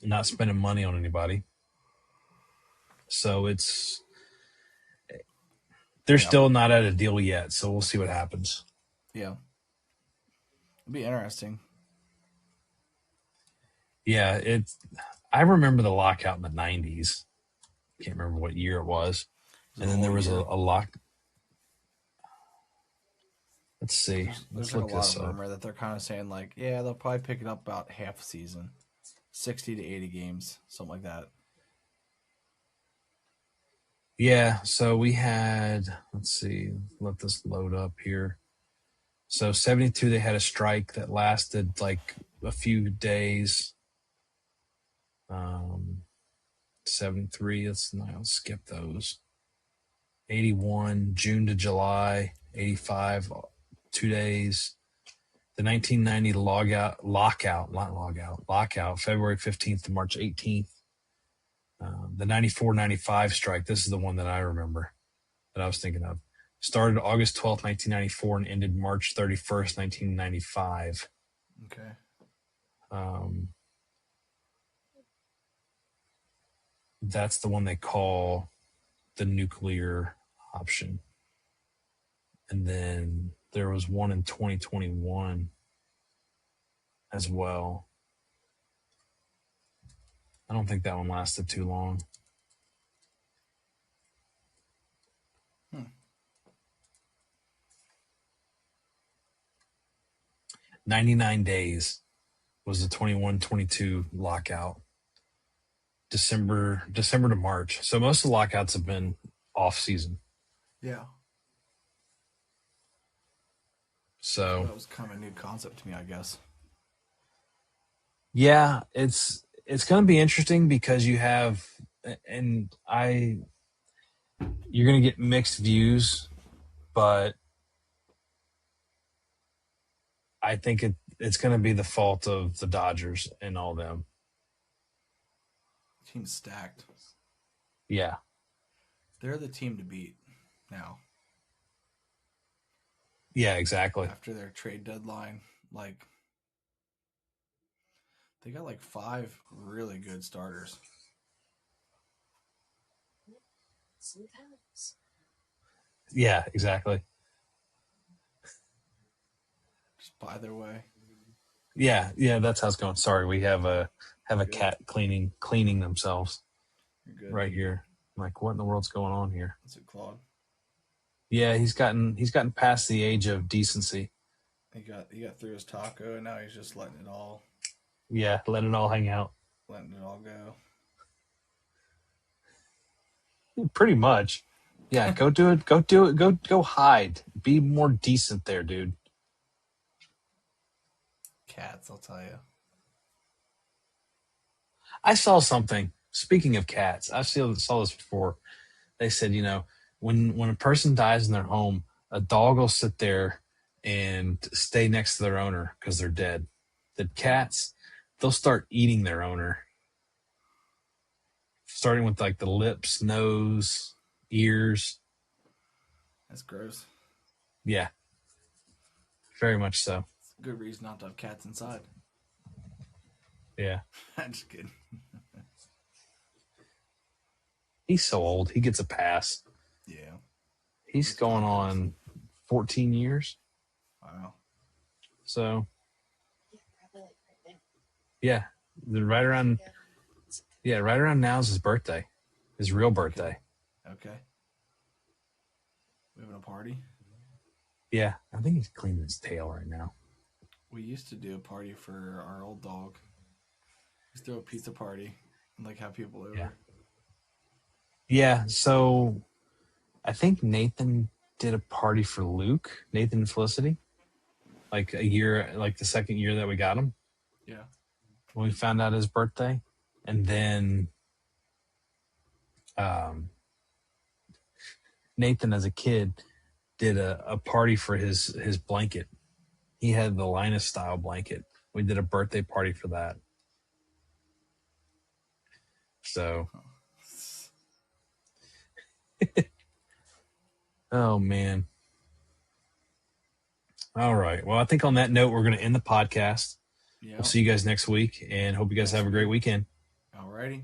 not spending money on anybody. So they're still not at a deal yet, so we'll see what happens. Yeah. It'll be interesting. Yeah, I remember the lockout in the 90s. Can't remember what year it was. And then there was a lock. Let's see. There's like a lot of rumor that they're kind of saying like, yeah, they'll probably pick it up about half a season, 60 to 80 games, something like that. Yeah, so we had, let's see, let this load up here. So 72, they had a strike that lasted like a few days. 73, let's skip those. 81, June to July. 85, 2 days. The 1990 lockout, February 15th to March 18th. The 94-95 strike, this is the one that I remember, that I was thinking of. Started August 12th, 1994, and ended March 31st, 1995. Okay. That's the one they call the nuclear option. And then there was one in 2021 as well. I don't think that one lasted too long. 99 days was the 21-22 lockout. December to March. So most of the lockouts have been off season. Yeah. So that was kind of a new concept to me, I guess. Yeah, it's going to be interesting because you're going to get mixed views, but I think it's going to be the fault of the Dodgers and all them. Team's stacked. Yeah. They're the team to beat now. Yeah, exactly. After their trade deadline, like they got like 5 really good starters. Yeah, exactly. Just by their way. Yeah, that's how it's going. Sorry, we have a cat cleaning themselves right here. I'm like, what in the world's going on here? Is it Claude? Yeah, he's gotten past the age of decency. He got through his taco, and now he's just letting it all. Yeah, let it all hang out. Letting it all go. Pretty much. Yeah, go do it. Go do it. Go hide. Be more decent there, dude. Cats, I'll tell you. I saw something. Speaking of cats, I saw this before. They said, when a person dies in their home, a dog will sit there and stay next to their owner because they're dead. The cats, they'll start eating their owner, starting with like the lips, nose, ears. That's gross. Yeah, very much so. It's a good reason not to have cats inside. Yeah. I'm just kidding. He's so old. He gets a pass. Yeah. He's going on 14 years. Wow. So, yeah, right around now is his birthday, his real birthday. Okay. We having a party? Yeah, I think he's cleaning his tail right now. We used to do a party for our old dog. We used to throw a pizza party and like have people over. Yeah, so I think Nathan did a party for Luke, Nathan and Felicity, like the second year that we got him. Yeah. When we found out his birthday. And then Nathan, as a kid, did a party for his blanket. He had the Linus style blanket. We did a birthday party for that. So, oh man. All right. Well, I think on that note, we're going to end the podcast. Yeah. We'll see you guys next week and hope you guys have a great weekend. All righty.